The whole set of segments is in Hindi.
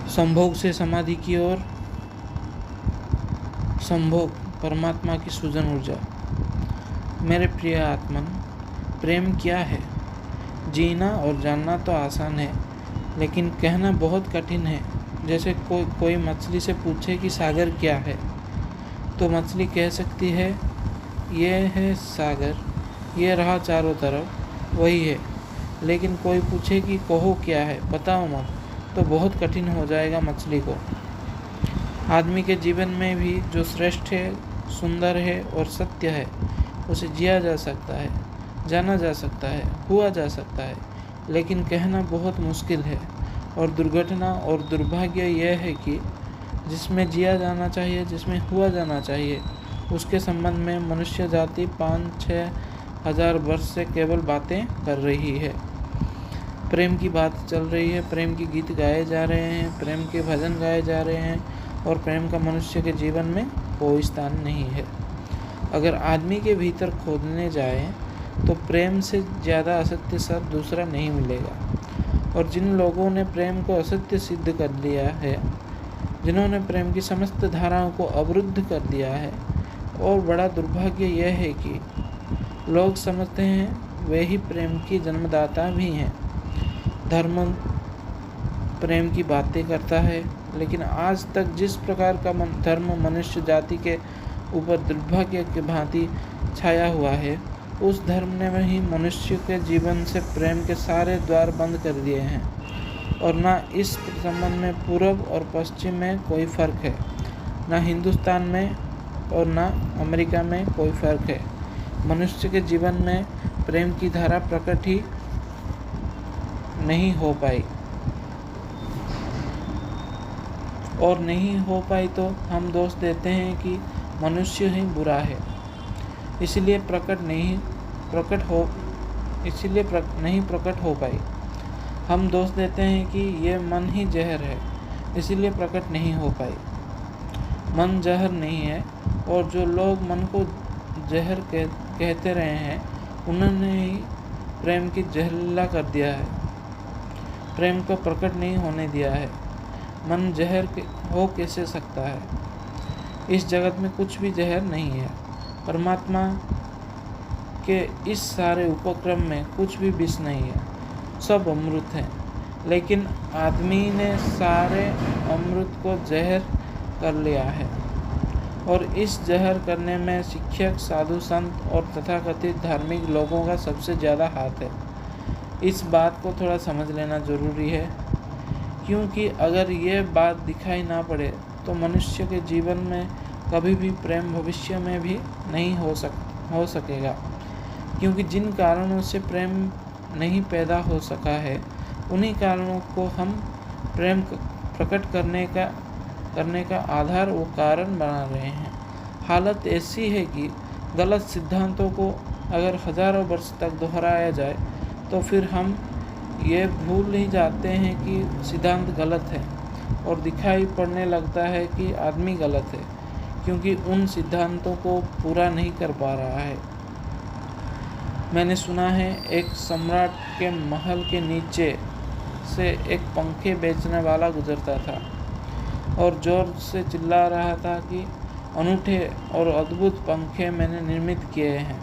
संभोग से समाधि की ओर, संभोग परमात्मा की सृजन ऊर्जा। मेरे प्रिय आत्मन, प्रेम क्या है? जीना और जानना तो आसान है, लेकिन कहना बहुत कठिन है। जैसे कोई मछली से पूछे कि सागर क्या है, तो मछली कह सकती है ये है सागर, ये रहा चारों तरफ, वही है। लेकिन कोई पूछे कि कहो क्या है, बताओ मत, तो बहुत कठिन हो जाएगा मछली को। आदमी के जीवन में भी जो श्रेष्ठ है, सुंदर है और सत्य है, उसे जिया जा सकता है, जाना जा सकता है, हुआ जा सकता है, लेकिन कहना बहुत मुश्किल है। और दुर्घटना और दुर्भाग्य यह है कि जिसमें जिया जाना चाहिए, जिसमें हुआ जाना चाहिए, उसके संबंध में मनुष्य जाति 5-6 हज़ार वर्ष से केवल बातें कर रही है। प्रेम की बात चल रही है, प्रेम के गीत गाए जा रहे हैं, प्रेम के भजन गाए जा रहे हैं, और प्रेम का मनुष्य के जीवन में कोई स्थान नहीं है। अगर आदमी के भीतर खोदने जाए तो प्रेम से ज़्यादा असत्य शब्द दूसरा नहीं मिलेगा। और जिन लोगों ने प्रेम को असत्य सिद्ध कर लिया है, जिन्होंने प्रेम की समस्त धाराओं को अवरुद्ध कर दिया है, और बड़ा दुर्भाग्य यह है कि लोग समझते हैं वे ही प्रेम की जन्मदाता भी हैं। धर्म प्रेम की बातें करता है, लेकिन आज तक जिस प्रकार का धर्म मनुष्य जाति के ऊपर दुर्भाग्य की भांति छाया हुआ है, उस धर्म ने ही मनुष्य के जीवन से प्रेम के सारे द्वार बंद कर दिए हैं। और ना इस संबंध में पूर्व और पश्चिम में कोई फ़र्क है, ना हिंदुस्तान में और ना अमेरिका में कोई फ़र्क है। मनुष्य के जीवन में प्रेम की धारा प्रकट ही नहीं हो पाई, और नहीं हो पाई तो हम दोष देते हैं कि मनुष्य ही बुरा है, इसलिए नहीं प्रकट हो पाई। हम दोष देते हैं कि ये मन ही जहर है, इसलिए प्रकट नहीं हो पाई। मन जहर नहीं है, और जो लोग मन को जहर कहते रहे हैं, उन्होंने ही प्रेम की जहरीला कर दिया है, प्रेम को प्रकट नहीं होने दिया है। मन जहर हो कैसे सकता है? इस जगत में कुछ भी जहर नहीं है। परमात्मा के इस सारे उपक्रम में कुछ भी विष नहीं है, सब अमृत है। लेकिन आदमी ने सारे अमृत को जहर कर लिया है, और इस जहर करने में शिक्षक, साधु संत और तथाकथित धार्मिक लोगों का सबसे ज़्यादा हाथ है। इस बात को थोड़ा समझ लेना ज़रूरी है, क्योंकि अगर ये बात दिखाई ना पड़े तो मनुष्य के जीवन में कभी भी प्रेम भविष्य में भी नहीं हो सकेगा। क्योंकि जिन कारणों से प्रेम नहीं पैदा हो सका है, उन्हीं कारणों को हम प्रेम प्रकट करने का आधार व कारण बना रहे हैं। हालत ऐसी है कि गलत सिद्धांतों को अगर हजारों वर्ष तक दोहराया जाए तो फिर हम ये भूल ही जाते हैं कि सिद्धांत गलत है, और दिखाई पड़ने लगता है कि आदमी गलत है, क्योंकि उन सिद्धांतों को पूरा नहीं कर पा रहा है। मैंने सुना है एक सम्राट के महल के नीचे से एक पंखे बेचने वाला गुजरता था और जोर से चिल्ला रहा था कि अनूठे और अद्भुत पंखे मैंने निर्मित किए हैं।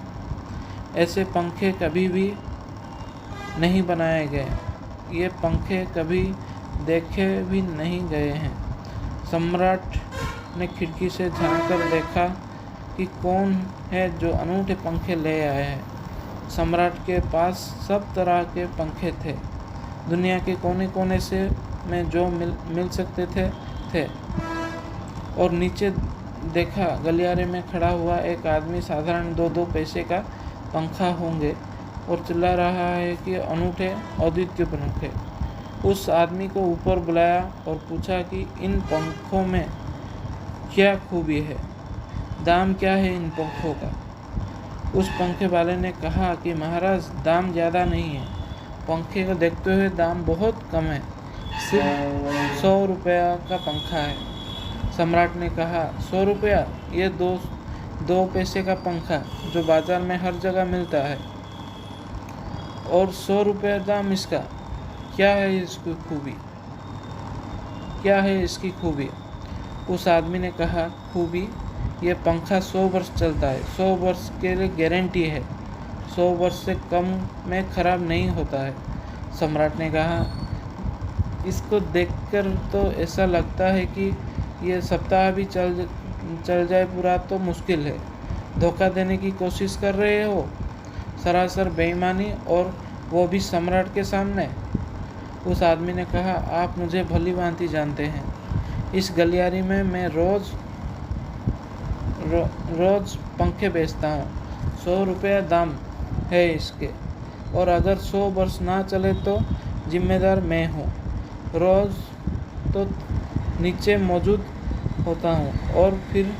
ऐसे पंखे कभी भी नहीं बनाए गए, ये पंखे कभी देखे भी नहीं गए हैं। सम्राट ने खिड़की से झांककर देखा कि कौन है जो अनूठे पंखे ले आए हैं। सम्राट के पास सब तरह के पंखे थे, दुनिया के कोने कोने से में जो मिल सकते थे। और नीचे देखा गलियारे में खड़ा हुआ एक आदमी साधारण 2-2 पैसे का पंखा होंगे और चिल्ला रहा है कि अनूठे अद्वितीय पंखे। उस आदमी को ऊपर बुलाया और पूछा कि इन पंखों में क्या खूबी है, दाम क्या है इन पंखों का। उस पंखे वाले ने कहा कि महाराज, दाम ज़्यादा नहीं है, पंखे को देखते हुए दाम बहुत कम है, सिर्फ 100 रुपया का पंखा है। सम्राट ने कहा, 100 रुपया? ये 2 पैसे का पंखा जो बाजार में हर जगह मिलता है, और 100 रुपया दाम इसका, क्या है इसकी खूबी? क्या है इसकी खूबी? उस आदमी ने कहा, खूबी, ये पंखा 100 वर्ष चलता है, 100 वर्ष के लिए गारंटी है, 100 वर्ष से कम में खराब नहीं होता है। सम्राट ने कहा, इसको देखकर तो ऐसा लगता है कि ये सप्ताह भी चल जाए पूरा तो मुश्किल है। धोखा देने की कोशिश कर रहे हो, सरासर बेईमानी, और वो भी सम्राट के सामने। उस आदमी ने कहा, आप मुझे भली भांति जानते हैं। इस गलियारी में मैं रोज पंखे बेचता हूँ। 100 रुपया दाम है इसके, और अगर 100 वर्ष ना चले तो जिम्मेदार मैं हूँ। रोज़ तो नीचे मौजूद होता हूँ, और फिर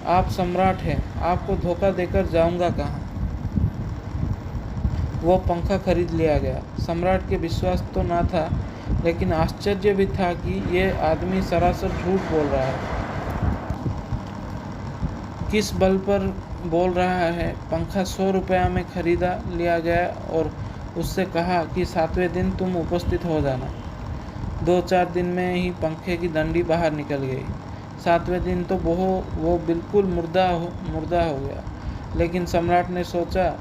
आप सम्राट हैं, आपको धोखा देकर जाऊँगा कहाँ? वो पंखा खरीद लिया गया। सम्राट के विश्वास तो ना था, लेकिन आश्चर्य भी था कि ये आदमी सरासर झूठ बोल रहा है। किस बल पर बोल रहा है? पंखा 100 रुपया में खरीदा लिया गया और उससे कहा कि 7वें दिन तुम उपस्थित हो जाना। 2-4 दिन में ही पंखे की डंडी बाहर निकल गई। 7वें दिन तो वो बिल्कुल मुर्दा हो गया। लेकिन सम्राट ने सोचा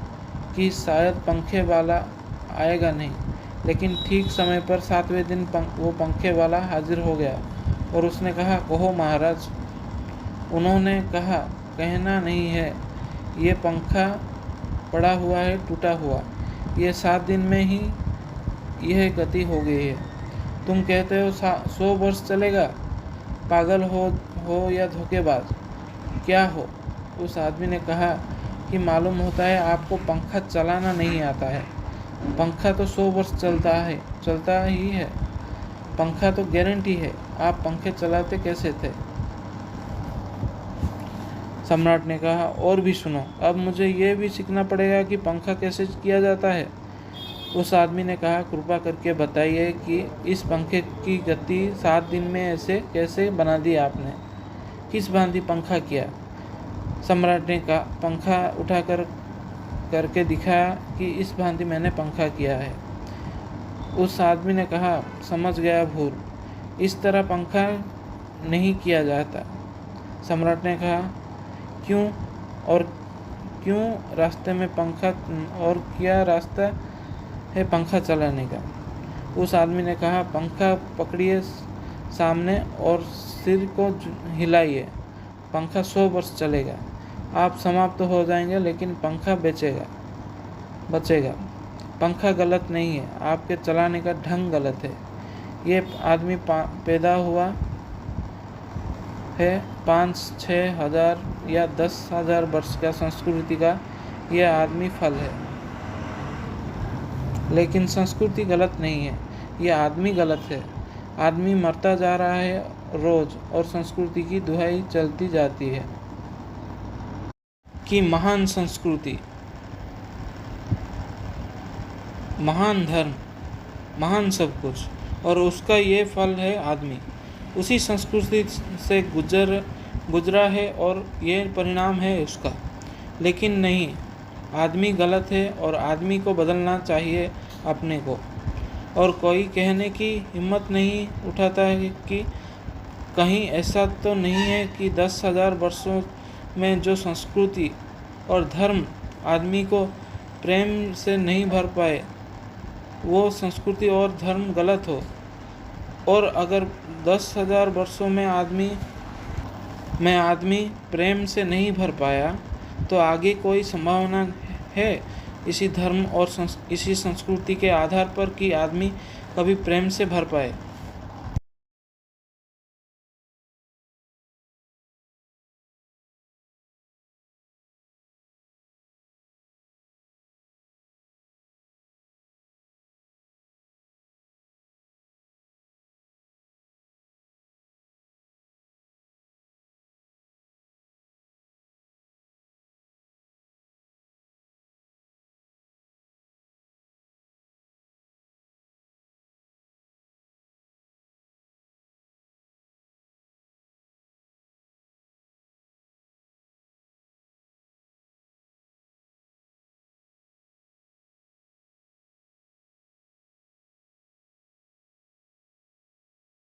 कि शायद पंखे वाला आएगा नहीं, लेकिन ठीक समय पर 7वें दिन वो पंखे वाला हाजिर हो गया और उसने कहा, कहो महाराज। उन्होंने कहा, कहना नहीं है, ये पंखा पड़ा हुआ है, टूटा हुआ। ये 7 दिन में ही यह गति हो गई है। तुम कहते हो 100 वर्ष चलेगा? पागल हो या धोखेबाज, क्या हो? उस आदमी ने कहा कि मालूम होता है आपको पंखा चलाना नहीं आता है। पंखा तो 100 वर्ष चलता ही है। पंखा तो गारंटी है। आप पंखे चलाते कैसे थे? सम्राट ने कहा, और भी सुनो, अब मुझे ये भी सीखना पड़ेगा कि पंखा कैसे किया जाता है। उस आदमी ने कहा, कृपा करके बताइए कि इस पंखे की गति 7 दिन में ऐसे कैसे बना दी आपने? किस भांति पंखा किया? सम्राट ने कहा, पंखा उठाकर करके दिखाया कि इस भांति मैंने पंखा किया है। उस आदमी ने कहा, समझ गया भूल, इस तरह पंखा नहीं किया जाता। सम्राट ने कहा, क्यों रास्ते में पंखा, और क्या रास्ता है पंखा चलाने का? उस आदमी ने कहा, पंखा पकड़िए सामने और सिर को हिलाइए। पंखा 100 वर्ष चलेगा। आप समाप्त हो जाएंगे, लेकिन पंखा बचेगा। पंखा गलत नहीं है, आपके चलाने का ढंग गलत है। ये आदमी पैदा हुआ है 5-6 हजार या 10,000 वर्ष का संस्कृति का यह आदमी फल है। लेकिन संस्कृति गलत नहीं है, यह आदमी गलत है। आदमी मरता जा रहा है रोज, और संस्कृति की दुहाई चलती जाती है कि महान संस्कृति, महान धर्म, महान सब कुछ, और उसका ये फल है आदमी। उसी संस्कृति से गुजरा है और ये परिणाम है उसका। लेकिन नहीं, आदमी गलत है और आदमी को बदलना चाहिए अपने को। और कोई कहने की हिम्मत नहीं उठाता है कि कहीं ऐसा तो नहीं है कि 10,000 वर्षों में जो संस्कृति और धर्म आदमी को प्रेम से नहीं भर पाए, वो संस्कृति और धर्म गलत हो। और अगर 10,000 वर्षों में आदमी प्रेम से नहीं भर पाया, तो आगे कोई संभावना है इसी धर्म और इसी संस्कृति के आधार पर कि आदमी कभी प्रेम से भर पाए?